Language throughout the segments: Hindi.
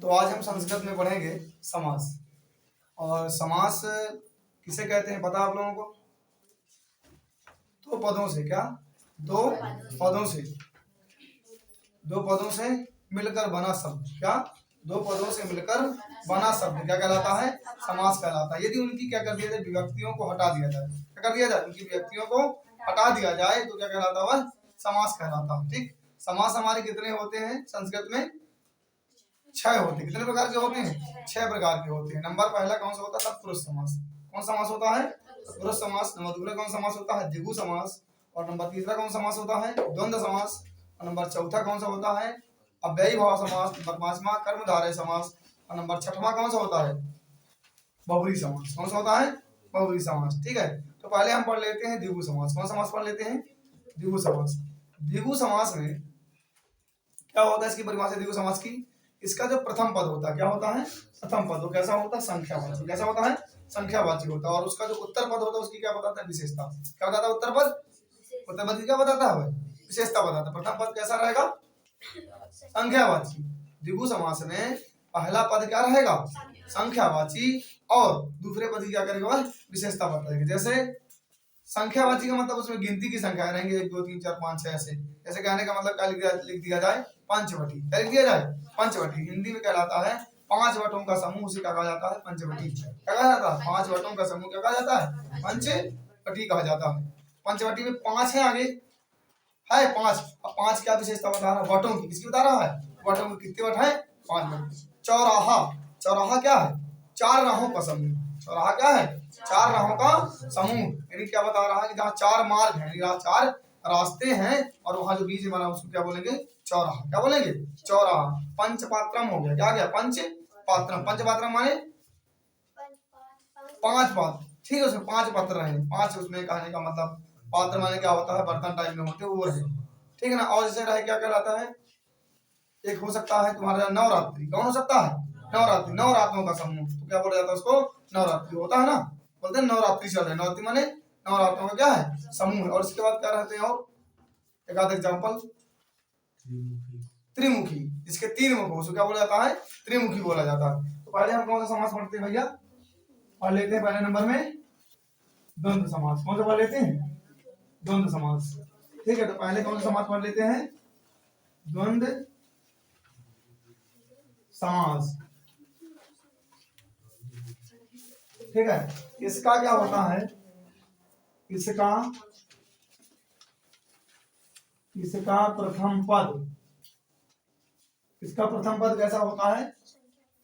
तो आज हम संस्कृत में पढ़ेंगे समास। और समास किसे कहते हैं पता आप लोगों को? दो पदों से, क्या दो पदों से, दो पदों से मिलकर बना शब्द, क्या दो पदों से मिलकर बना शब्द क्या कहलाता है? समास कहलाता है। यदि उनकी क्या कर दिया जाए, विभक्तियों को हटा दिया जाए, क्या कर दिया जाए, उनकी विभक्तियों को हटा दिया जाए तो क्या कहलाता है? समास कहलाता है। ठीक, समास हमारे कितने होते हैं संस्कृत में? 6 होते हैं। कितने प्रकार के होते हैं? 6 प्रकार के होते हैं। नंबर पहला कौन सा होता है? तत्पुरुष समास। कौन समास होता है? तत्पुरुष समास। नंबर दूसरा कौन समास होता है? द्विगु समास। और नंबर तीसरा कौन समास होता है? द्वंद्व समास। और नंबर चौथा कौन सा होता है? अव्ययी भाव समास। नंबर पांचवा कर्मधारय समास। और नंबर छठवां कौन सा होता है? बहुब्रीहि समास। कौन सा होता है? बहुब्रीहि समास। ठीक है, तो पहले हम पढ़ लेते हैं द्विगु समास। कौन समास पढ़ लेते हैं? द्विगु समास। द्विगु समास में क्या होता है? इसकी परिभाषा द्विगु समास की, इसका जो प्रथम पद होता है क्या होता है? प्रथम पद वो कैसा होता है? संख्यावाची। कैसा होता है? संख्यावाची होता है। और उसका जो उत्तर पद होता है उसकी क्या बताता है? विशेषता। क्या बताता है उत्तर पद? उत्तर पद की क्या बताता है? विशेषता बताता है। प्रथम पद कैसा रहेगा? संख्यावाची। द्विगु समास में पहला पद क्या रहेगा? संख्यावाची। और दूसरे पद की क्या करेगा? विशेषता बताएगी। जैसे संख्यावाची का मतलब उसमें गिनती की संख्या रहेंगे, 1 2 3 4 5 6 ऐसे। ऐसे कहने का मतलब क्या लिख दिया जाए? पंचवटी। क्या लिख दिया जाए? पंचवटी। हिंदी में कहलाता है 5 वटों का समूह, उसे क्या कहा जाता है? पंचवटी। क्या कहा जाता है? 5 वटों का समूह क्या कहा जाता है? पंचवटी कहा जाता है। पंचवटी में 5 है, आगे है 5। अब 5 क्या विशेषता बता रहा है? वटों की। किसकी बता रहा है? वटों की। कितने वट है? 5 वट। चौराहा। चौराहा क्या है? 4 राहों का समूह। चौराहा क्या है? 4 राहों का समूह। यानी क्या बता रहा है कि जहाँ 4 मार्ग हैं, जहाँ 4 रास्ते हैं और वहां जो बीच में बना उसको क्या बोलेंगे? चौराहा। क्या बोलेंगे? चौराहा। पंचपात्रम हो गया। क्या गया? पंचपात्रम। पंचपात्रम माने 5 पात्र। ठीक है, उसमें 5 पात्र हैं। 5 उसमें कहने का मतलब पात्र माने क्या होता है? बर्तन टाइप में होते हैं वो रहे। ठीक है ना। और जैसे रहे क्या कहलाता है? एक हो सकता है तुम्हारा नवरात्रि। कौन हो सकता है? नवरात्रि। नवरात्रों का समूह तो क्या बोला जाता है उसको? नवरात्रि होता है ना। बोलते हैं नवरात्रि चल रहे। नवरात्रि माने नवरात्रों का क्या है? समूह है। और इसके बाद क्या रहते हैं? और एक आध एग्जाम्पल, त्रिमुखी। जिसके 3 मुख हो उसको क्या बोला जाता है? त्रिमुखी बोला जाता है। तो पहले हम कौन सा समास पढ़ते हैं भैया? पढ़ लेते हैं पहले नंबर में द्वंद्व समास। कौन सा पढ़ लेते हैं? द्वंद्व समास। ठीक है, तो पहले कौन सा समास पढ़ लेते हैं? द्वंद्व समास। ठीक है, इसका क्या होता है? इसका प्रथम पद, इसका प्रथम पद कैसा होता है?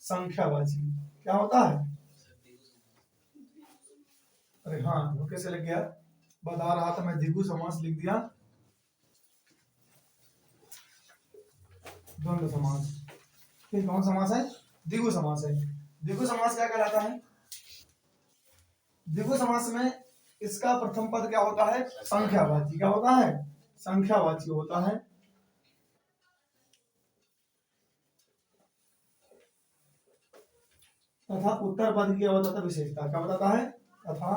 संख्यावाची। क्या होता है? अरे हाँ, वो कैसे लग गया? बता रहा था मैं, द्विगु समास लिख दिया। द्वंद्व समास। फिर कौन समास है? द्विगु समास है। द्विगु समास क्या कहलाता है? द्विगु समास में इसका प्रथम पद क्या होता है? संख्यावाची। क्या होता है? संख्यावाची होता है। तथा उत्तर पद की क्या बताता है? विशेषता। क्या बताता है? तथा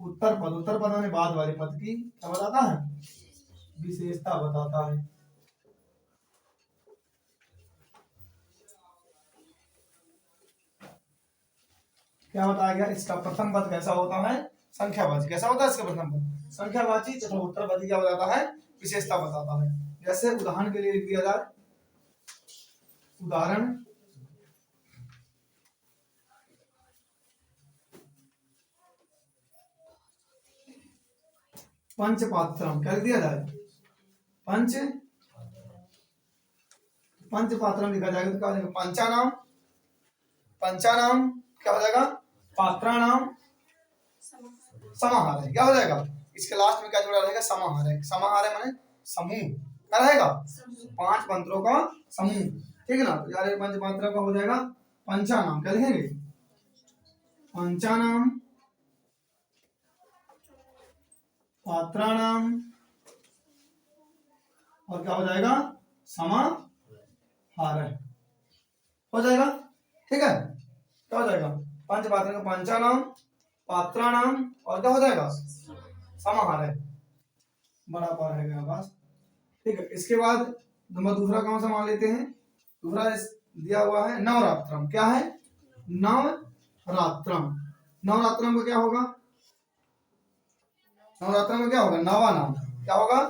उत्तर पद, उत्तर पद में बाद वाले पद की क्या बताता है? विशेषता बताता है। क्या बताया गया? इसका प्रथम पद कैसा होता है? संख्यावाची। कैसा होता है इसका प्रथम पद? संख्यावाची। तथा उत्तर पद क्या बताता है? विशेषता बताता है। जैसे उदाहरण के लिए लिख दिया जाए, उदाहरण पंचपात्रम। क्या लिख दिया जाए? पंचपात्रम लिखा जाएगा तो क्या हो जाएगा? पंचानाम। पंचानाम क्या हो जाएगा? पात्राणाम समाहार है। क्या हो जाएगा? इसके लास्ट में क्या जुड़ा रहेगा? समाहार है। समाहार है माने समूह। क्या रहेगा? 5 मंत्रों का समूह। ठीक है ना। तो यार पंच मात्रा का हो जाएगा पंचानाम। क्या लिखेंगे? पंचानाम, पात्राणाम, और क्या हो जाएगा? समाहार हो जाएगा। ठीक है, क्या हो जाएगा? पंच पात्र का पंचानाम, पात्राणाम, और क्या हो जाएगा? समाहार है। बड़ा पा रहेगा पास। ठीक है, इसके बाद नंबर दूसरा कौन सा मान लेते हैं? दूसरा दिया हुआ है नवरात्रम। क्या है? नवरात्रम। नवरात्रम का क्या होगा? नवरात्रम का क्या होगा? नवा नाम। क्या होगा?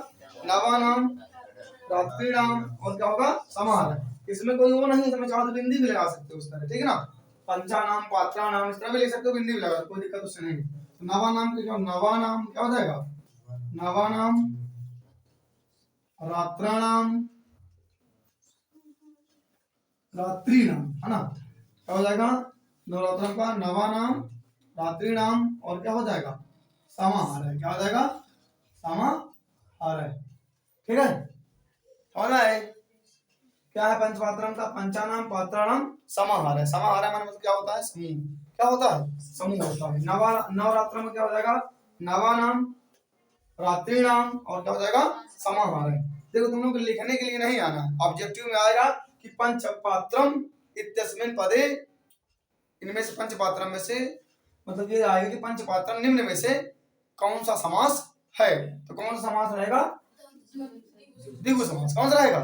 नवा नाम, रात्रि नाम, और क्या होगा? समाहार। इसमें कोई वो नहीं है, इसमें चाहो तो बिंदी भी लगा सकते हो उस तरह, ठीक है ना। पंचा नाम, पात्रा नाम, इस तरह भी लिख सकते हो, बिंदी भी लगा, कोई दिक्कत उससे नहीं। तो नवा नाम के क्या? नवा नाम क्या हो जाएगा? नवा नाम, रात्राणाम, रात्रि नाम, है ना। क्या हो जाएगा? नवरात्र का नवा नाम, रात्रि नाम, और क्या हो जाएगा? समाहार है। क्या हो जाएगा? समाहार है, ठीक है। हो रहा है क्या है? पंचपात्रम का पंचानाम पात्राणाम समाहार है। समाहार है मतलब क्या होता है? समूह। क्या होता है? समूह होता है। नवरात्र में क्या हो जाएगा? नवा नाम, रात्रि नाम, और क्या हो जाएगा? समाहार है। देखो तुम लोग को लिखने के लिए नहीं आना, ऑब्जेक्टिव में आएगा कि पंचपात्रम इत्यस्मिन् पदे, इनमें से पंचपात्रम में से, मतलब ये आएगा कि पंचपात्रम निम्न में से कौन सा समास है। तो कौन सा समास रहेगा? द्विगु समास। कौन सा रहेगा?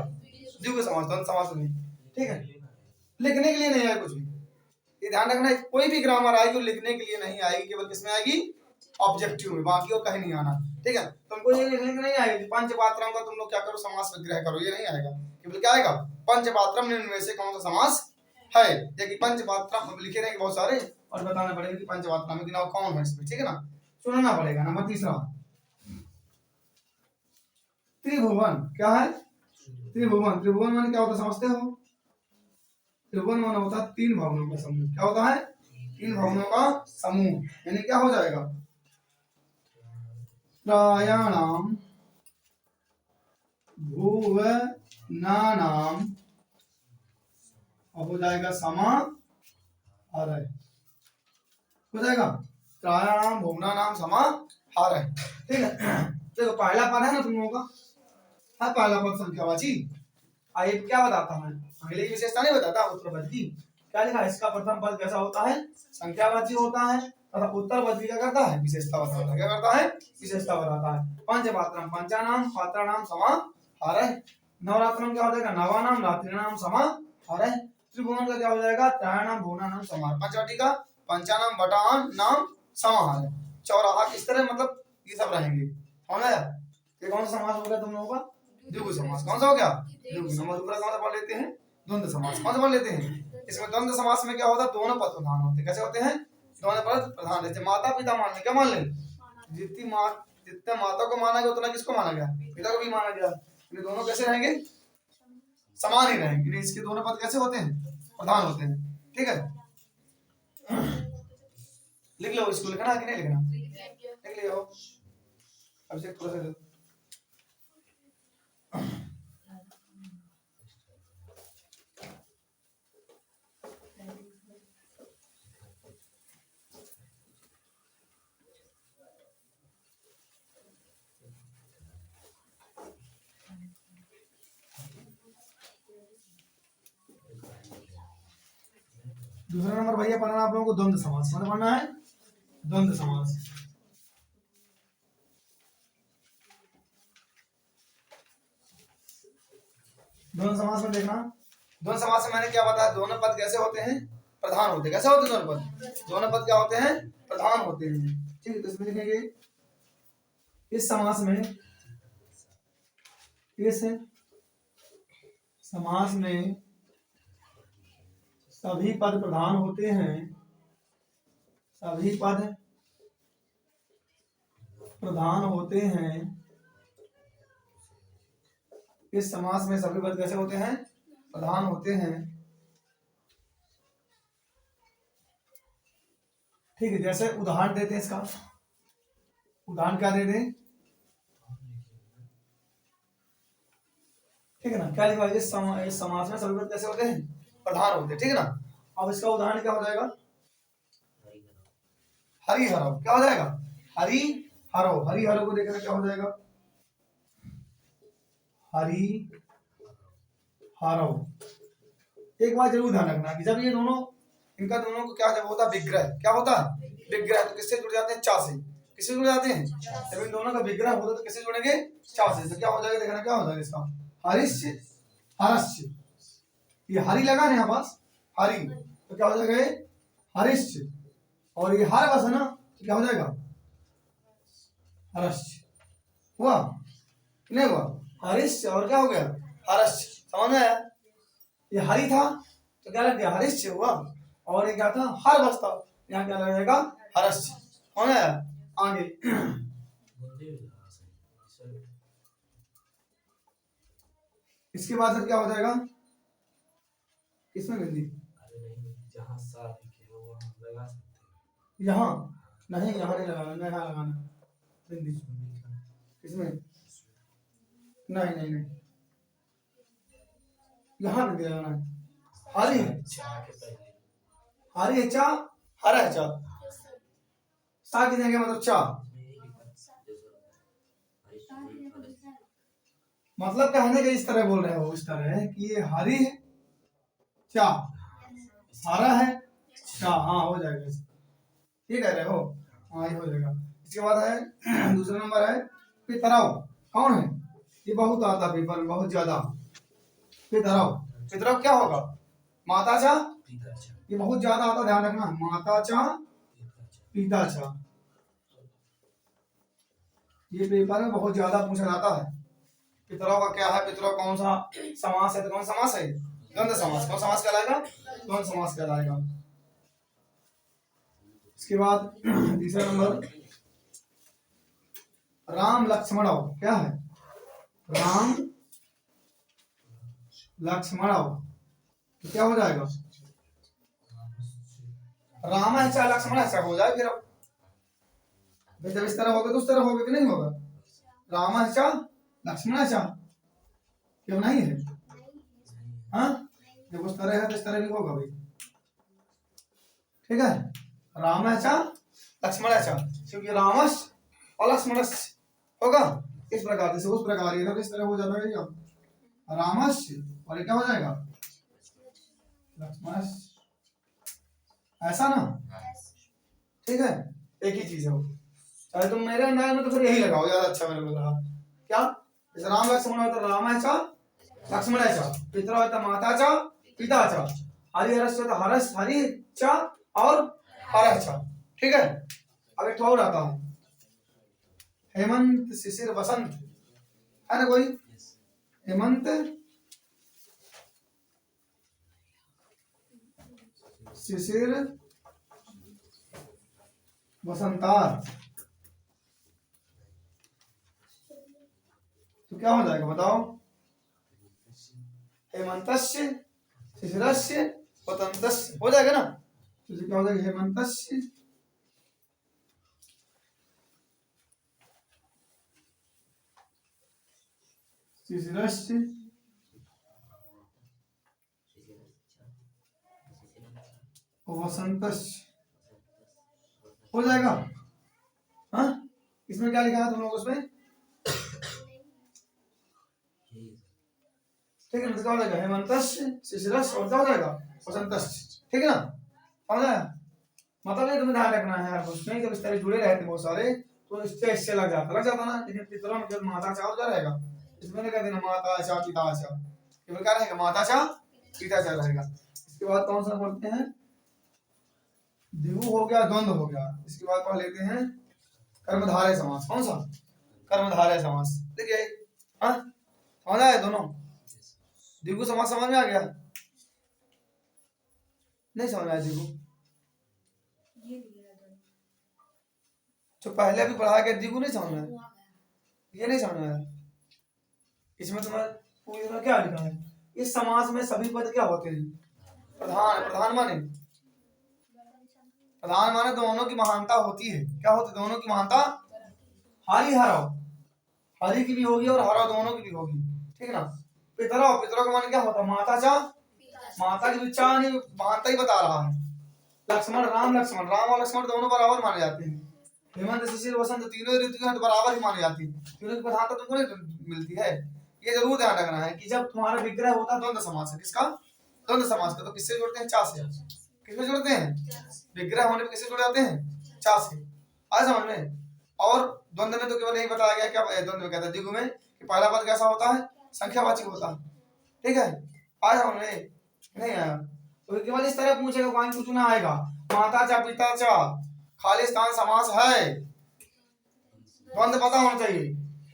द्विगु समास, द्वंद्व समास नहीं, ठीक है। लिखने के लिए नहीं आएगा कुछ भी, ये ध्यान रखना। कोई भी ग्रामर आएगी वो लिखने के लिए नहीं आएगी, केवल किसमें आएगी? ऑब्जेक्टिव में, बाकी और कहीं नहीं आना, ठीक है। तुमको ये लिखने के नहीं आएगी पंचपात्रम का तुम लोग क्या करो? समास विग्रह करो, ये नहीं आएगा। केवल क्या आएगा? पंचपात्रम निम्न में से कौन सा समास है, या कि पंचपात्रम लिखे रहेंगे बहुत सारे, और बताना पड़ेगा कि पंचपात्रम में गिनाओ कौन है इसमें, ठीक है ना। सुनना पड़ेगा। नंबर तीसरा, त्रिभुवन। क्या है? त्रिभुवन। त्रिभुवन माने क्या होता है? समझते हो? त्रिभुवन माने होता है तीन भवनों का समूह। क्या होता है? तीन भवनों का समूह। यानी क्या हो जाएगा? त्रायाणाम भुवनानाम, अब हो जाएगा समाहार है। हो जाएगा त्रायाणाम भुवनानाम समाहार है, ठीक है। देखो पहला पद है ना तुम लोगों का, हाँ पहला पद संख्यावाची। आइए क्या बताता है? अगले की विशेषता नहीं बताता, उत्तरपद की। क्या लिखा है? इसका प्रथम पद कैसा होता है? संख्यावाची होता है, तथा उत्तरपद क्या करता है? विशेषता बताता है। क्या करता है? विशेषता बताता है। पंचपात्रम पंचानाम पात्राणाम समाहार है। नवरात्रम क्या हो जाएगा? नवानाम रात्रिनाम समाहार है। त्रिभुवन का क्या हो जाएगा? त्रायाणाम भुवनानाम समाहार। पंचवटी का पंचानाम बटान नाम समाहार है। चौराहा किस तरह, मतलब ये सब रहेंगे। होना है ये कौन सा समास हो गया तुम लोगों का? द्विगु समास। कौन सा हो गया? द्विगु। नंबर दूसरा कौन सा पढ़ लेते हैं? द्वंद्व समास। कौन सा पढ़ लेते हैं? इसमें द्वंद्व समास में क्या होता है? दोनों पद प्रधान होते हैं। कैसे होते हैं? दोनों पद प्रधान रहते हैं। माता पिता मान ले, क्या मान ले? जितने माता को माना गया उतना किसको माना गया? पिता को भी माना गया। ये दोनों कैसे रहेंगे? समान ही रहेंगे। इसके दोनों पद कैसे होते हैं? प्रधान होते हैं, ठीक है। लिख लो, इसको लिखना है कि नहीं लिखना? लिख लियो। अब से थोड़ा सा दूसरा नंबर भैया पढ़ना आप लोगों को द्वंद्व समास। मतलब पढ़ना है द्वंद्व समास। द्वंद्व समास में देखना, द्वंद्व समास में मैंने क्या बताया? दोनों पद कैसे होते हैं? प्रधान होते हैं। कैसे होते हैं दोनों पद? दोनों पद क्या होते हैं? प्रधान होते हैं, ठीक है। तो इसमें लिखेंगे इस समास में, इस समास में सभी पद प्रधान होते हैं। सभी पद प्रधान होते हैं। इस समास में सभी पद कैसे होते हैं? प्रधान होते हैं, ठीक है। जैसे उदाहरण देते हैं इसका, उदाहरण क्या दे दें? ठीक है ना। क्या लिखा है? इस समास में सभी पद कैसे होते हैं? प्रधान होते हैं, ठीक है ना। अब इसका उदाहरण क्या हो जाएगा? हरि हरो। क्या हो जाएगा? हरि हरो। हरि हरो को देखना क्या हो जाएगा? हरि हरो। एक बात जरूर ध्यान रखना कि जब ये दोनों, इनका दोनों को क्या जब होता है? विग्रह। क्या होता है? विग्रह। तो किससे जुड़ जाते हैं? चा से। किससे जुड़ जाते हैं? जब इन दोनों का विग्रह होता है तो किससे जुड़ेंगे? चा से। तो क्या हो जाएगा? देखना क्या हो जाएगा इसका? हरिश्च हरश्च। ये हरी लगा ना यहाँ पास, हरी, तो क्या हो जाएगा ये हरिश्च, और ये हर बस है ना, तो क्या हो जाएगा हरश्च। हुआ नहीं हुआ, हरिश्च और क्या हो गया हरश्च, समझ में आया। ये हरी था तो क्या लग गया हरिश्च हुआ, और ये क्या था हर बस था, यहाँ क्या लगेगा हरश्च, समझ में आया। आगे इसके बाद फिर क्या हो जाएगा, किसमें बिंदी, यहाँ नहीं, यहाँ नहीं लगाना, यहाँ लगाना बिंदी, इसमें नहीं नहीं नहीं, यहाँ बिंदी लगाना है। हरी है, हरी है चा, हरा है चा, सा की जगह मतलब चा, मतलब कहने के इस तरह बोल रहे हो, इस तरह है कि ये हरी है चा, हरा है चा, हाँ हो जाएगा, ठीक है रहे हो, हाँ ये हो जाएगा। इसके बाद है दूसरा नंबर है पितराव, कौन है ये, बहुत आता पेपर में बहुत ज्यादा, पितराव, पितराव क्या होगा माता चा, ये बहुत ज्यादा आता, ध्यान रखना, माता चा पिता चा, ये पेपर में बहुत ज्यादा पूछा जाता है। पितरों का क्या है, पितरों कौन सा समास है, तो कौन समास है द्वंद्व समास, कौन समास कहलाएगा द्वंद्व समास कहलाएगा। इसके बाद तीसरा नंबर राम लक्ष्मण, क्या है राम लक्ष्मण, तो क्या हो जाएगा राम है चाहे लक्ष्मण है हो जाए, फिर अब जब इस तरह होगा तो उस तरह होगा कि नहीं होगा, राम है चाहे लक्ष्मण है चाहे, क्यों नहीं है, हाँ जब उस तरह है तो इस तरह भी होगा भाई, ठीक है। राम है चाहे लक्ष्मण है चाहे, क्योंकि रामस और लक्ष्मणस होगा इस प्रकार से, उस प्रकार इधर इस तरह हो जाता है, रामस और ये क्या हो जाएगा लक्ष्मणस, ऐसा ना, ठीक है एक ही चीज है वो, चाहे तुम मेरे अंदाज में तो फिर यही लगाओ, ज्यादा अच्छा मेरे को लगा। क्या जैसे राम लक्ष्मण हो तो राम है चा लक्ष्मण है चा, पितरा होता माता चा पिता चा, हरि हरस होता हरस हरि चा और हर चा, ठीक है। अब एक और आता है हेमंत शिशिर वसंत, है ना कोई हेमंत शिशिर वसंतार, तो क्या हो जाएगा बताओ, हेमंतस्य शिशिरस्य वसंतस्य हो जाएगा ना, तो क्या हो जाएगा हेमंतस्य शिशिरस्य वसंतस्य हो जाएगा, हाँ इसमें क्या लिखा है तुम लोग उसमें, ठीक है ना, तो क्या हो जाएगा हेमंतस्य शिशिरस्य और क्या हो जाएगा वसंतस्य, ठीक है ना, समझ आया। मतलब नहीं तुम्हें ध्यान रखना है यार, कुछ नहीं, जब इस तरह जुड़े रहते बहुत सारे तो इससे लग जाता ना, लेकिन पितरों में जब माता चा क्या रहेगा, इसमें नहीं कह देना माता चा पिता चा, इसमें क्या रहेगा माता चा पिता चा रहेगा। इसके बाद कौन सा बोलते हैं, द्विगु हो गया द्वंद्व हो गया, इसके बाद पढ़ लेते हैं कर्मधारय समास, कौन सा कर्मधारय समास, देखिए हाँ समझ आया दोनों, द्विगु समास समझ में आ गया, नहीं समझ आया द्विगु, जो पहले भी पढ़ा गया द्विगु नहीं समझ में, ये नहीं समझ आया। इसमें तुम्हें पूरी में क्या लिखा है, इस समास में सभी पद क्या होते हैं प्रधान, प्रधान माने, प्रधान माने दोनों की महानता होती है, क्या होती है दोनों की महानता, हरी हराओ, हरी की भी होगी और हरा दोनों की भी होगी, ठीक है ना। पितराओ, पितराओ का माने क्या होता है माता चा, माता की भी चा नहीं महानता ही बता रहा है। लक्ष्मण राम लक्ष्मण, राम और लक्ष्मण दोनों बराबर माने जाते हैं, हेमंत शिशिर वसंत तीनों ऋतु हैं तो बराबर ही मानी जाती है, तीनों की प्रधानता तुमको नहीं मिलती है, ये जरूर ध्यान रखना है कि जब तुम्हारा विग्रह होता है द्वंद्व समास है, किसका द्वंद्व समास का, तो किससे जोड़ते हैं चा से, किसमें जोड़ते हैं विग्रह होने पे किससे जुड़ जाते हैं चा से, आज समझ में। और द्वंद्व में तो केवल यही बताया गया, क्या द्वंद्व में कहता है द्विगु में कि पहला पद कैसा होता है संख्यावाचक होता है, ठीक है आज समझ में। नहीं आया तो केवल इस तरह पूछेगा, वहां कुछ ना आएगा। माता चा पिता चा खालिस्तान समास है, द्वंद्व पता होना चाहिए।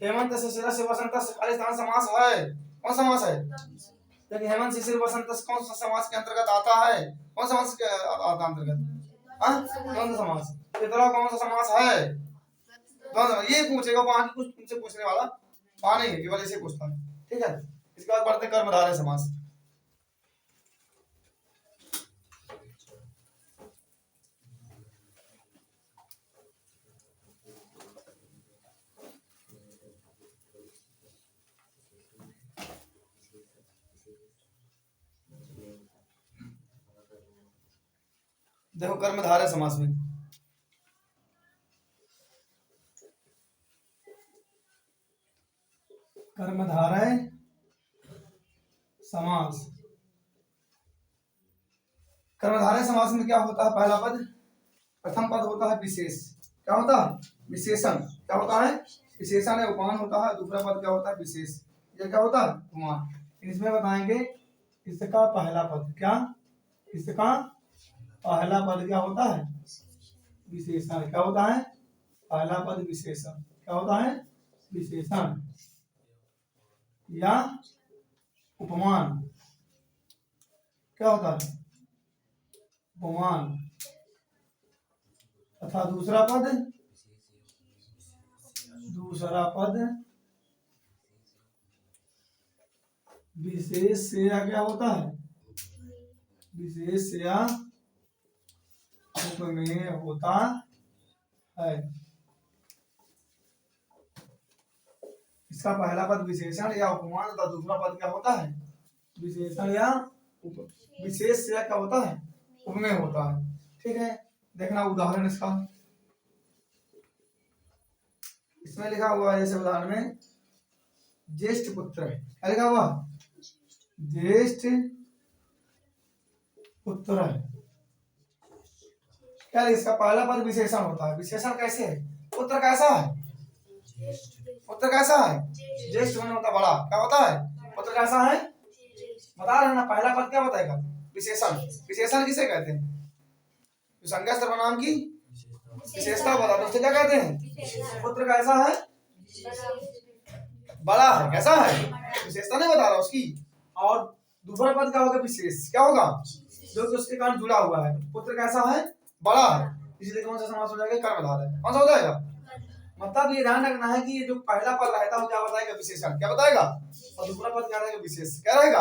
हेमंत शिशिर से वसंत से खालिस्तान समास है, कौन समास है? लेकिन हेमंत शिशिर वसंत कौन सा समास के अंतर्गत आता है? कौन समास के आता अंतर्गत? द्वंद्व समास। पितरा कौन सा समास है? द्वंद्व। ये पूछेगा, वहां कुछ तुमसे पूछने वाला वहां नहीं है, केवल ऐसे पूछता है। ठीक है, इसके बाद पढ़ते कर्मधारय समास। देखो कर्मधारय समास में कर्मधारय समास, कर्मधारय समास में क्या होता है? पहला पद, प्रथम पद होता है विशेष। क्या होता है? विशेषण। क्या होता है? विशेषण है, उपमान होता है। दूसरा पद क्या होता है? विशेष। ये क्या होता है? उपमान। इसमें बताएंगे इसका पहला पद क्या, इसका पहला पद क्या होता है? विशेषण। क्या होता है? पहला पद विशेषण। क्या होता है? विशेषण या उपमान। क्या होता है? उपमान। तथा दूसरा पद, दूसरा पद विशेष से या क्या होता है? विशेष या उपमेय होता है। इसका पहला पद विशेषण या उपमान तथा दूसरा पद क्या होता है? विशेषण या विशेष से क्या होता है? उपमेय होता है। ठीक है, देखना उदाहरण इसका। इसमें लिखा हुआ है, जैसे उदाहरण में ज्येष्ठ पुत्र है। क्या लिखा हुआ? ज्येष्ठ पुत्र है। क्या इसका पहला पद विशेषण होता है? विशेषण कैसे है? पुत्र कैसा है? पुत्र कैसा है? ज्येष्ठ होने होता बड़ा। क्या होता है? पुत्र कैसा है? बता रहे ना, पहला पद क्या बताएगा? विशेषण। विशेषण किसे कहते हैं? जो संज्ञा सर्वनाम की विशेषता बता दो, उसे क्या कहते हैं? पुत्र कैसा है? बड़ा है। कैसा है? विशेषता नहीं बता रहा उसकी। और दूसरा पद क्या होगा? विशेष। क्या होगा? जो कि उसके कारण जुड़ा हुआ है। पुत्र कैसा है? बड़ा है। इसलिए कौन सा समास हो जाएगा? कर्मधारय। कौन सा हो जाएगा? मतलब ये ध्यान रखना है कि ये जो पहला पद रहता है वो क्या बताएगा? विशेषण। क्या बताएगा? और दूसरा पद क्या रहेगा? विशेष। क्या रहेगा?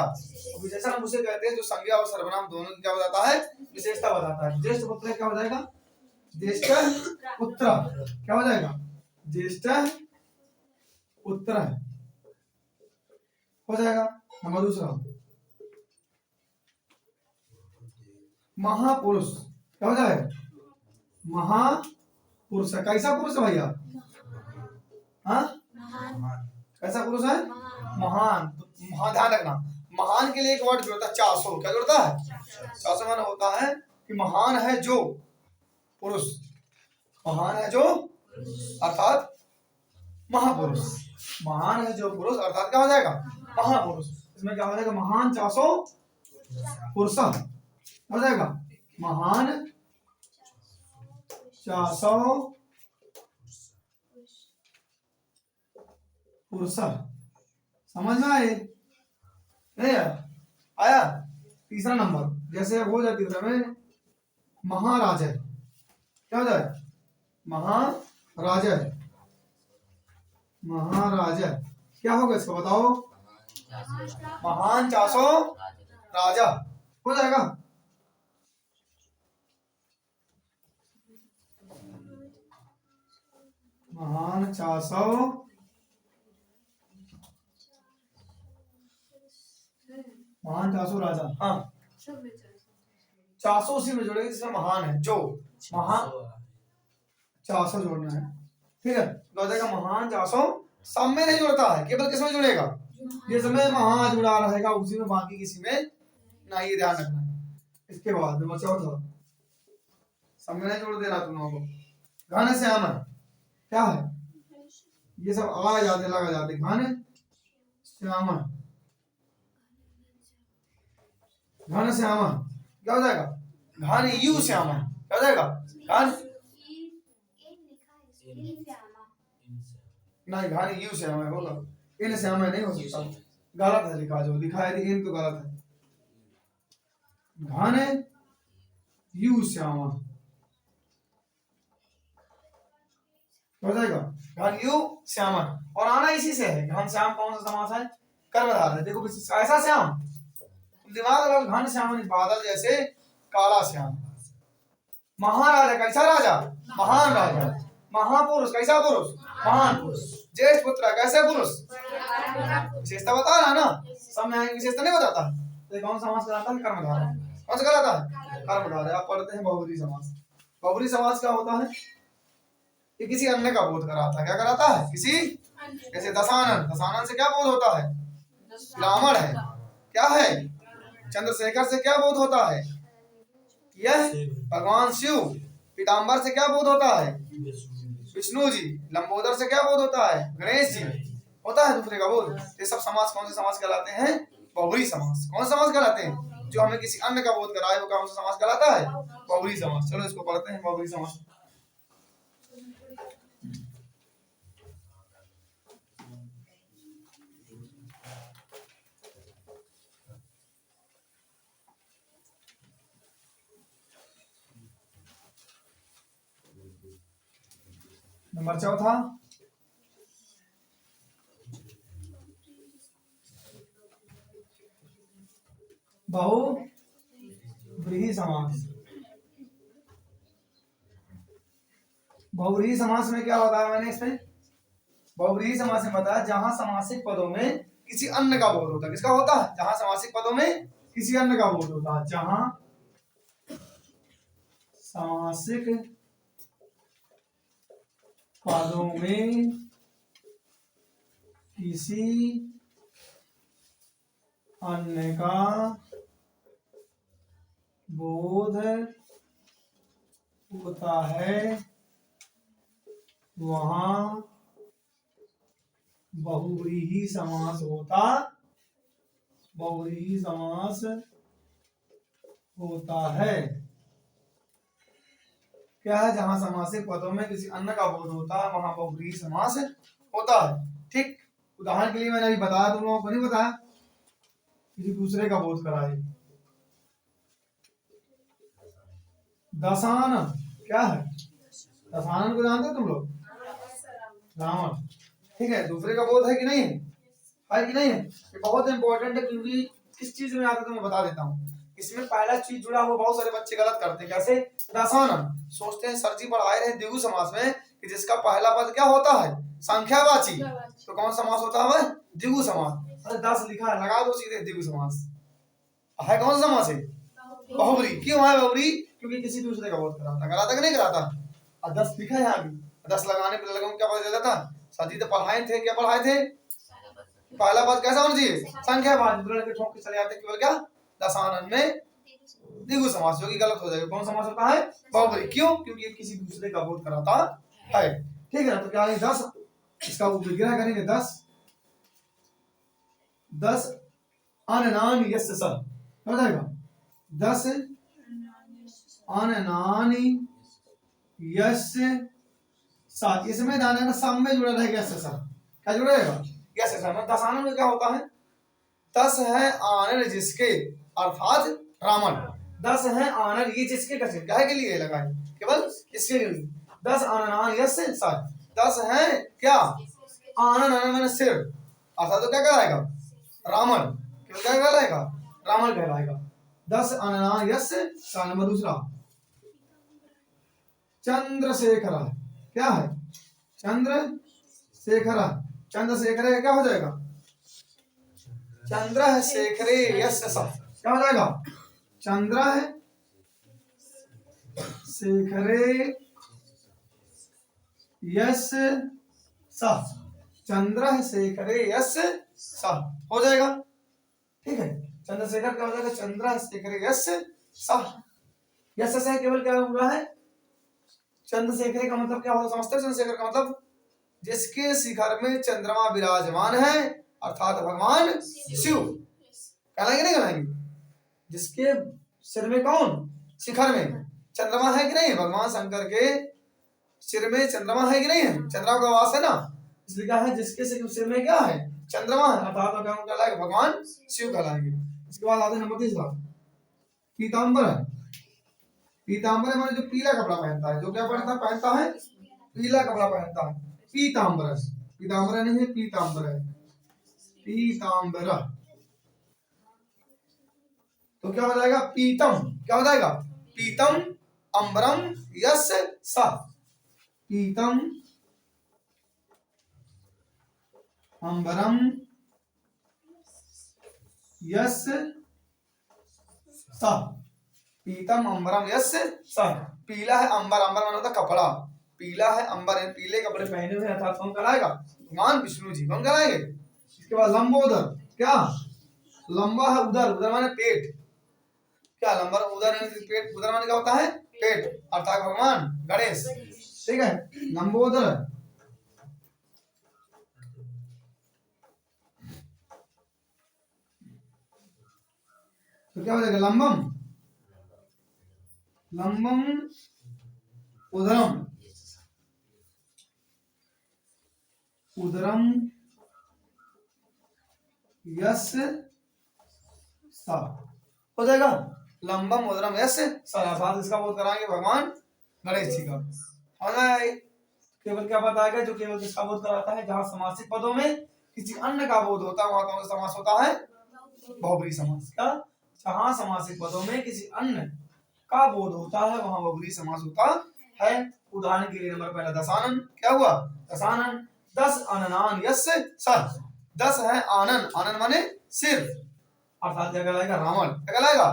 विशेषण हम उसे कहते हैं जो संज्ञा और सर्वनाम दोनों की क्या बताता है? विशेषता बताता है। ज्येष्ठ पुत्र क्या हो जाएगा? ज्येष्ठ पुत्र। क्या हो जाएगा? ज्येष्ठ पुत्र हो जाएगा। नंबर दूसरा, महापुरुष। क्या हो जाएगा? महापुरुष। कैसा पुरुष है भैया? हाँ, कैसा पुरुष है? महान। हाँ, ध्यान रखना, महान के लिए एक वर्ड जुड़ता है, चासो। क्या जुड़ता है? चासो माना होता है कि महान है जो पुरुष, महान है जो अर्थात महापुरुष। महान है जो पुरुष अर्थात क्या हो जाएगा? महापुरुष। इसमें क्या हो जाएगा? महान चासो पुरुष हो जाएगा। महान चासो पुरुष। समझ में आए? नहीं आया? तीसरा नंबर, जैसे हो जाती है महाराज है। क्या हो जाए? महाराज है। महाराज क्या होगा इसका बताओ? महान चासो राजा हो जाएगा। महान चासो महान चासो राजा। हाँ, चासो उसी में जोड़ेंगे जिसमें महान है जो। महान चासो जोड़ना है। ठीक है, तो हो जाएगा महान चासो। सब में नहीं जुड़ता है, केवल किसमें जुड़ेगा? जिसमें महा जुड़ा रहेगा उसी में, बाकी किसी में नहीं। ध्यान रखना है। इसके बाद नंबर चौथा, सब में नहीं जोड़ देना तुम लोगों को। घन श्याम क्या है? ये सब आ जाते लगा जाते। घन श्याम घन श्यामा क्या हो जाएगा? घन यू श्यामा क्या हो जाएगा? घन नहीं, घन यू श्यामा है, बोलो इन श्यामा नहीं हो सकता, गलत है लिखा, जो लिखा है इन तो गलत है। घन यू श्यामा हो जाएगा, घन यू श्यामा। और आना इसी से है, घन श्याम कौन सा समास है? कर्मधारय। देखो ऐसा श्याम, दिमाग लगा, घन श्याम बादल जैसे काला श्याम। महाराजा कैसा राजा? महान राजा। महापुरुष कैसा पुरुष? महान पुरुष। ज्येष्ठ पुत्र कैसे पुरुष? विशेषता बता रहा ना, सब में विशेषता नहीं बताता। तो कौन समास कहलाता है? कर्मधारय। कौन सा कहलाता है? कर्मधारय। आप पढ़ते हैं बहुब्रीहि समास। बहुब्रीहि समास क्या होता है? ये किसी अन्य का बोध कराता है। क्या कराता है? किसी, जैसे दशानन, दशानन से क्या बोध होता है? ब्राह्मण है। क्या है? चंद्रशेखर से क्या बोध होता है? यह भगवान शिव। पीताम्बर से क्या बोध होता है? विष्णु जी। लंबोदर से क्या बोध होता है? गणेश जी। होता है दूसरे का बोध। ये सब समास कौन से समास कहलाते हैं? बहुब्रीहि समास। कौन सा समास कहलाते हैं? जो हमें किसी अन्य का बोध कराए वो कौन सा समास कहलाता है? बहुब्रीहि समास। चलो इसको पढ़ते हैं, बहुब्रीहि समास। नंबर चौथा, बहुब्रीहि समास। बहुब्रीहि समास में क्या बताया मैंने इसमें? बहुब्रीहि समास में बताया जहां समासिक पदों में किसी अन्य का बोध होता है। किसका होता है? जहां समासिक पदों में किसी अन्य का बोध होता है। जहां समासिक पदों में किसी अन्य का बोध होता है, वहां बहुब्रीहि समास होता, बहुब्रीहि समास होता है। क्या है? जहां समासिक पदों में किसी अन्य का बोध होता है वहां बहुब्रीहि समास होता है। ठीक, उदाहरण के लिए मैंने अभी बताया, तुम लोगों को नहीं बताया, किसी दूसरे का बोध कराए। दशानन क्या है? दशानन को जानते हो तुम लोग? रावण। ठीक है, दूसरे का बोध है कि नहीं है? है कि नहीं है? ये बहुत इंपॉर्टेंट है, क्योंकि किस चीज में आता है तो मैं बता देता हूँ। इसमें पहला चीज जुड़ा हुआ बहुत सारे बच्चे गलत करते हैं। कैसे? दशानन सोचते हैं सर जी पढ़ाए रहे द्विगु समास में कि जिसका पहला पद क्या होता है? संख्यावाची। तो कौन समास होता है? द्विगु समास। अरे 10 लिखा है, लगा दो सीधे द्विगु समास। है कौन सा समास है? बहुब्रीहि। क्यों है बहुब्रीहि? क्योंकि किसी दूसरे का बोध कराता। कराता कि नहीं कराता? और 10 लिखा है यहाँ भी, 10 लगाने पर लोगों को क्या पता चलता था? सदी तो पढ़ाए थे, क्या पढ़ाए थे? पहला पद कैसा होना चाहिए? संख्यावाची। लड़के ठोक के चले जाते केवल क्या? दशानन में द्विगु समास, जो कि गलत हो जाएगा। कौन समास होता है? बहुब्रीहि। क्यों? क्योंकि ये किसी दूसरे का बोध कराता है। ठीक है ना? तो क्या है 10, इसका विग्रह करेंगे 10 अननान यस्य स हो जाएगा। 10 अननानि यस्य स। इसमें दाना ना सब में जुड़ा रहेगा यस्य स। क्या जुड़ा रहेगा? यस्य स। दशानन में क्या होता है? 10 है आनन जिसके, अर्थात रावण। 10 है आनन, ये जिसके का क्या है के लिए लगा है? केवल इसके लिए। 10 आननान यस्य स। 10 है क्या? आनन, आनन मैंने सिर, अर्थात तो क्या कहलाएगा? रावण। क्या कहलाएगा? रावण कहलाएगा। 10 अननान यस्य स। नंबर दूसरा, चंद्रशेखर क्या है? चंद्रशेखर। चंद्रशेखर क्या हो जाएगा? चंद्रशेखरे यस्य स। क्या हो जाएगा? चंद्रशेखरे यस्य स। चंद्रशेखरे यस्य स हो जाएगा। ठीक है, चंद्रशेखर क्या हो जाएगा? चंद्रशेखरे यस्य स। यस्य स केवल क्या हुआ है? चंद्रशेखर का मतलब क्या होता समझते हो? चंद्रशेखर का मतलब जिसके शिखर में चंद्रमा विराजमान है, अर्थात भगवान शिव। कहलाएंगे नहीं कहलाएंगे? जिसके सिर में कौन, शिखर में चंद्रमा है कि नहीं, भगवान शंकर के सिर में चंद्रमा है कि नहीं है, चंद्रमा का वास है ना, इसलिए क्या है, जिसके सिर में क्या है, चंद्रमा है, अर्थात वो क्या कहलाएगा, भगवान शिव कहलाएंगे। इसके बाद आते हैं नंबर 3 पीताम्बर। पीताम्बर माने जो पीला कपड़ा पहनता है, जो क्या पहनता है, पीला कपड़ा पहनता है, पीताम्बर। पीताम्बर नहीं है, पीताम्बर है, पीताम्बर। तो क्या हो जाएगा, पीतम, क्या हो जाएगा, पीतम अंबरम यस्य सः, पीतम अंबरम यस्य सः, पीतम अंबरम यस्य सः। पीला है अंबर, अंबर माना होता कपड़ा, पीला है अंबर है, पीले कपड़े पहने हुए अर्थात कौन कहलाएगा, भगवान विष्णु जी, कौन कहलाएंगे। इसके बाद लंबोदर, क्या, लंबा है उदर, उदर माने पेट, क्या लंबा उदर पेट, उदर माने क्या होता है, पेट, अर्थात भगवान गणेश, ठीक है, लंबोदर। तो क्या हो जाएगा, लंबम, लंबम उदरम, उदरम यस्य सः, हो जाएगा लंबम उदरम यस्य सः, अर्थात इसका बोध कराएंगे भगवान गणेश जी का। केवल क्या बताएगा, जो केवल किसका बोध कराता है, जहां समासिक पदों में किसी अन्य का बोध होता है वहां कौन सा समास होता है, बहुब्रीहि समास। क्या, जहां समासिक पदों में किसी अन्य का बोध होता है वहां बहुब्रीहि समास होता है। उदाहरण के लिए नंबर पहला दशानन, क्या हुआ, दशानन, 10 अननान यस्य सः, 10 है आनन, आनन माने सिर, अर्थात क्या कहलाएगा, रावण, क्या कहलाएगा,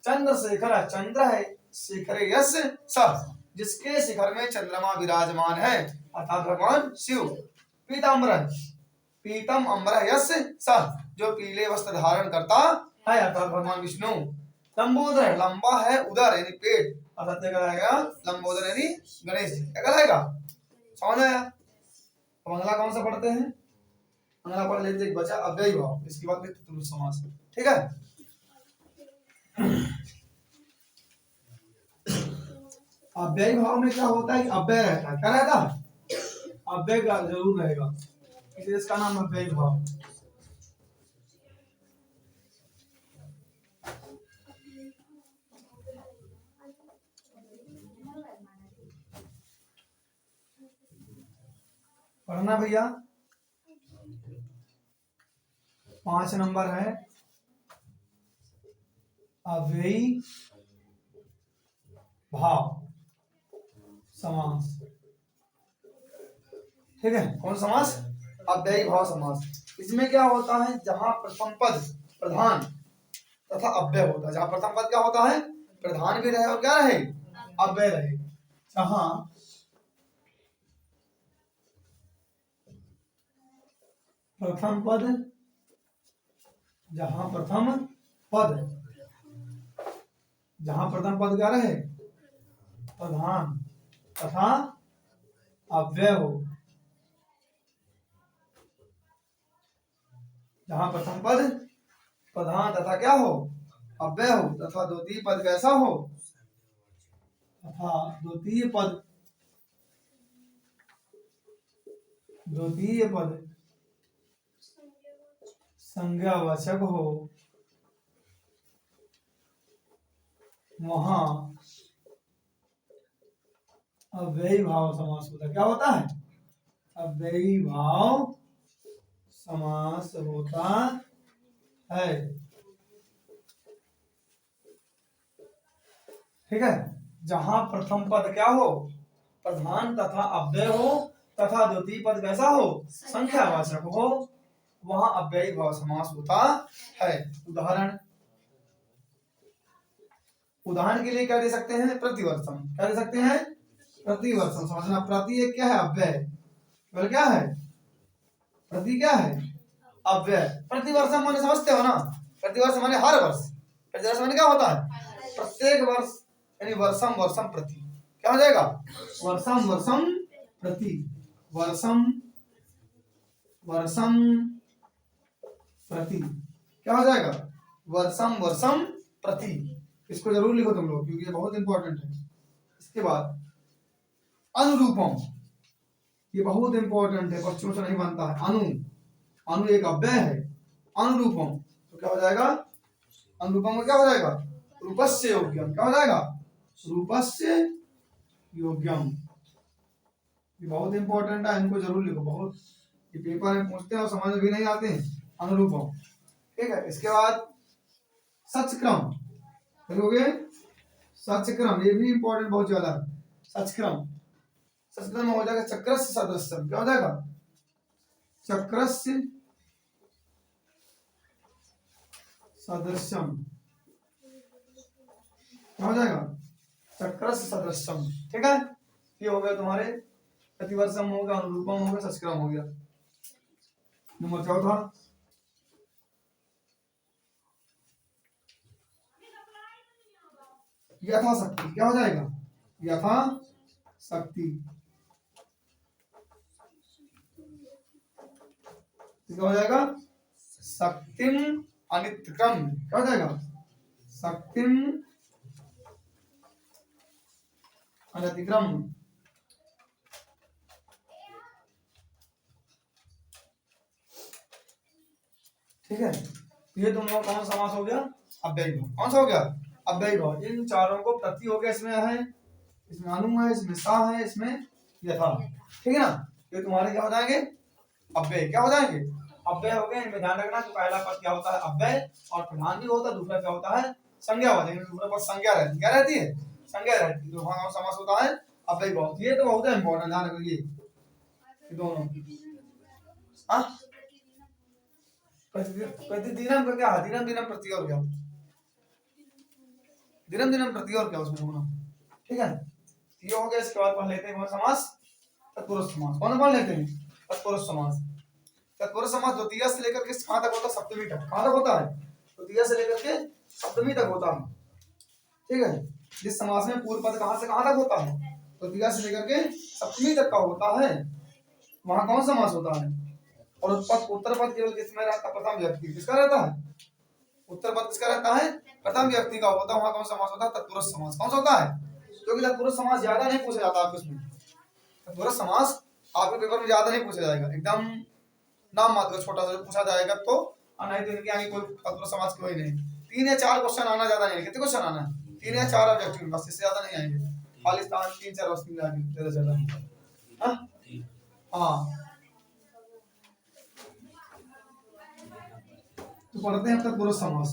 चंद्रशेखर, चंद्र है, शेखर यस्य सः, जिसके शिखर में चंद्रमा विराजमान है, अर्थात भगवान शिव। पीताम्बर, पीतम अंबर यस्य सः, जो पीले वस्त्र धारण करता है, अर्थात भगवान विष्णु। लंबोदर, लंबा है उदर यानी पेट, अर्थात क्या कहलाएगा, लंबोदर यानी गणेश जी, क्या कहलाएगा, समझ आया। तो अगला कौन सा पढ़ते हैं, अगला पढ़ लेते एक बचा अव्ययी भाव, इसके बाद तत्पुरुष समास, ठीक है। अव्ययी भाव में क्या होता है कि अव्यय रहता है, क्या रहता है, अव्यय का जरूर रहेगा, इसलिए इसका नाम अव्ययी भाव। पढ़ना भैया, 5 नंबर है अव्ययी भाव समास, ठीक है, कौन समास, अव्ययी भाव समास। इसमें क्या होता है, जहां प्रथम पद प्रधान तथा अव्यय होता है, जहां प्रथम पद क्या होता है, प्रधान भी रहे और क्या रहे, अव्यय रहे, जहां प्रथम पद, जहां प्रथम पद, जहां प्रथम पद क्या रहे, प्रधान तथा अव्यय हो, जहां प्रथम पद प्रधान तथा क्या हो, अव्यय हो, तथा द्वितीय पद कैसा हो, तथा द्वितीय पद, द्वितीय पद संज्ञावाचक हो, वहां अव्ययी भाव समास होता है, क्या होता है, अव्ययी भाव समास होता है, ठीक है। जहां प्रथम पद क्या हो, प्रधान तथा अव्यय हो, तथा द्वितीय पद कैसा हो, संख्यावाचक हो, वहां अव्ययी भाव समास होता है। उदाहरण, उदाहरण के लिए क्या दे सकते हैं, प्रतिवर्षम, क्या दे सकते हैं, प्रतिवर्षम, समझना, प्रति एक क्या है, अव्यय, केवल क्या है, प्रति क्या है, अव्यय, प्रतिवर्षम माने समझते हो ना, प्रतिवर्ष माने हर वर्ष, प्रतिवर्ष माने क्या होता है, प्रत्येक वर्ष, यानी वर्षम वर्षम प्रति, क्या हो जाएगा, वर्षम वर्षम प्रति, वर्षम वर्षम प्रति, क्या हो जाएगा, वर्षम वर्षम प्रति, इसको जरूर लिखो तुम लोग क्योंकि ये बहुत इंपॉर्टेंट है। इसके बाद अनुरूपम, ये बहुत इंपॉर्टेंट है, बच्चों से नहीं बनता है। अनु एक अव्यय है, अनुरूपम तो क्या हो जाएगा, अनुरूपम में क्या हो जाएगा, रूपस्य योग्यम, क्या हो जाएगा, रूपस्य योग्यम। ये बहुत इंपॉर्टेंट है, इनको जरूर लिखो, बहुत ये पेपर में पूछते हैं और समझ में भी नहीं आते हैं। अनुरूपम, ठीक है। इसके बाद सचक्रम, देखोगे सचक्रम, ये भी इंपॉर्टेंट बहुत ज्यादा है। सचक्रम, सचक्रम हो जाएगा चक्रस्य सदृशम, क्या हो जाएगा, चक्रस्य सदृशम, क्या हो जाएगा, चक्रस्य सदृशम, ठीक है। ये हो गया तुम्हारे प्रतिवर्षम हो गया, अनुरूपम हो गया, सचक्रम हो गया। नंबर चौथा यथाशक्ति, क्या हो जाएगा, यथाशक्ति, क्या हो जाएगा, शक्तिम अनित्यक्रम, क्या हो जाएगा, शक्तिम अनतिक्रम, ठीक है। ये तुम लोग कौन सा समास हो गया, अव्ययी भाव, कौन सा हो गया, अव्ययी भाव। इन चारों को प्रति हो गया, इसमें है, इसमें अनु है, इसमें सा है, इसमें यथा, ठीक है ना। ये तुम्हारे क्या हो जाएंगे, अव्यय, क्या हो जाएंगे, अव्यय हो गए। इनमें ध्यान रखना कि पहला पद क्या होता है, अव्यय, और प्रधान भी होता है, दूसरा क्या होता है, संज्ञा होता है। दूसरा पद संज्ञा रहती, क्या रहती है, संज्ञा रहती है। तो वहां समास होता है अव्ययी भाव। ये तो बहुत इंपॉर्टेंट, ध्यान रखिए ये दोनों। प्रतिदिनम का क्या है, दिनम दिनम प्रति, और क्या, दिनम दिनम प्रति, और क्या उसमें होना, ठीक है। ये हो गया। इसके बाद पढ़ लेते हैं कौन समास, तत्पुरुष समास। कौन पढ़ लेते हैं, तत्पुरुष समास। तत्पुरुष समास द्वितीय से लेकर के कहां तक होता है, सप्तमी तक, कहां तक होता है, द्वितीय से लेकर के सप्तमी तक होता है, ठीक है। जिस समास में पूर्व पद कहां से कहां तक होता है, द्वितीय से लेकर के सप्तमी तक का होता है, वहां कौन समास होता है। और उत्तर पद केवल किसमें रहता है, प्रथम व्यक्ति, किसका रहता है, उत्तर पद किसका रहता है, प्रथम व्यक्ति का होता है। वहां कौन समास होता है, तत्पुरुष समास। कौन सा होता है, क्योंकि तत्पुरुष समास ज्यादा नहीं पूछा जाता आपको इसमें। तत्पुरुष समास आपके पेपर में ज्यादा नहीं पूछा जाएगा, एकदम नाम मात्र छोटा सा पूछा जाएगा तो, और नहीं तो इनके आगे कोई तत्पुरुष समास कोई नहीं। 3 या 4 क्वेश्चन आना, ज्यादा नहीं। कितने क्वेश्चन आना है, 3 या 4 ऑब्जेक्टिव, बस, इससे ज्यादा नहीं आएंगे। खाली 3-4 क्वेश्चन आएंगे ज्यादा। हाँ, तो पढ़ते हैं अब तक पुरुष समास।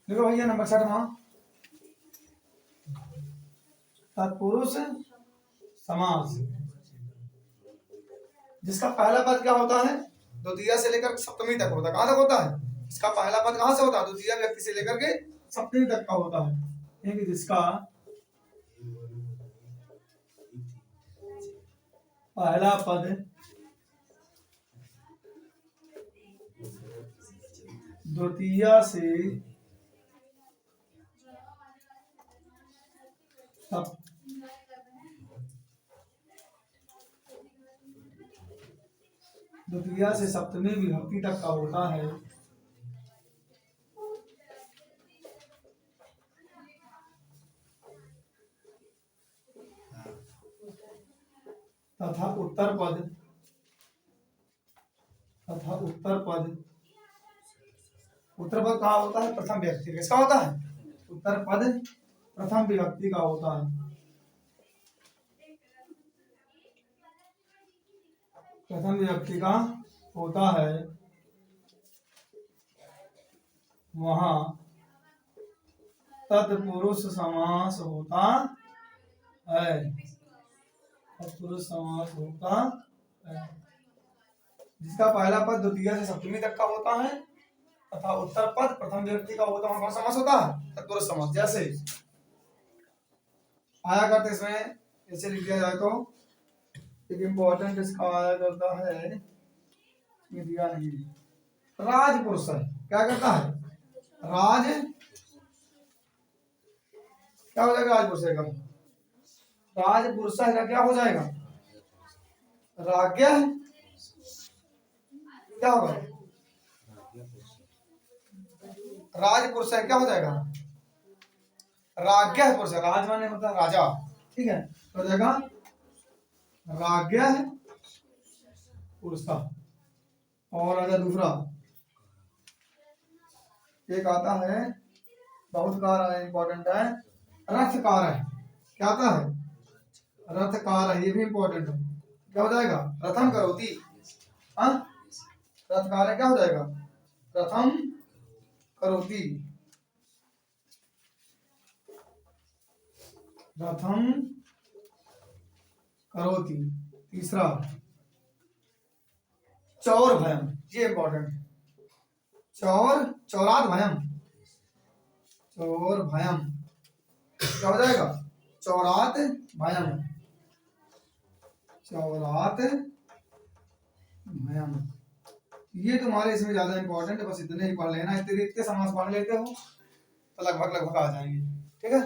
देखो भैया नंबर 6वां, तत्पुरुष समास, जिसका पहला पद क्या होता है, द्वितीय से लेकर सप्तमी तक होता है। कहां तक होता है, इसका पहला पद कहां से होता है, द्वितीय व्यक्ति से लेकर के सप्तमी तक का होता है। जिसका पहला पद द्वितीय से सप्तमी विभक्ति तक का होता है, तथा उत्तर पद कहाँ होता है, प्रथम व्यक्ति, किसका होता है, उत्तर पद प्रथम विभक्ति का होता है। प्रथम विभक्ति का होता है, वहां तत्पुरुष समास होता है, तत्पुरुष समास होता है। जिसका पहला पद द्वितीय से सप्तमी तक का होता है तथा उत्तर पद प्रथम व्यक्ति का होता है, कौन समास होता है, तत्पुरुष समास। जैसे आया करते इसमें, ऐसे लिख दिया जाए तो एक इम्पोर्टेंट इसका आया करता है, ये दिया नहीं, राजपुरुष है, क्या करता है, राज, क्या हो जाएगा, राजपुरुष का राजपुरुषः का क्या हो जाएगा? राज्ञः क्या होगा? राजपुरुषः क्या हो जाएगा? राज्ञः पुरुषः, राज माने होता है राजा, ठीक है, तो हो जाएगा राज्ञः पुरुषः। और आजा दूसरा, एक आता है बहुत कार है, इंपॉर्टेंट है, रथकार है। क्या आता है? रथकार है, ये भी इंपॉर्टेंट है। क्या हो जाएगा? रथम करोति। हाँ, रथकार है, क्या हो जाएगा? रथम करोति, रथम करोति। तीसरा चौर भयम, ये इंपॉर्टेंट है। चौर, चौरात भयम, चौर भयम क्या हो जाएगा? चौरात भयम, चौरात भयम। ये तुम्हारे इसमें ज्यादा इंपॉर्टेंट है, बस इतने ही पढ़ लेना। इतने समास पढ़ लेते हो तो लगभग लगभग आ जाएंगे, ठीक है।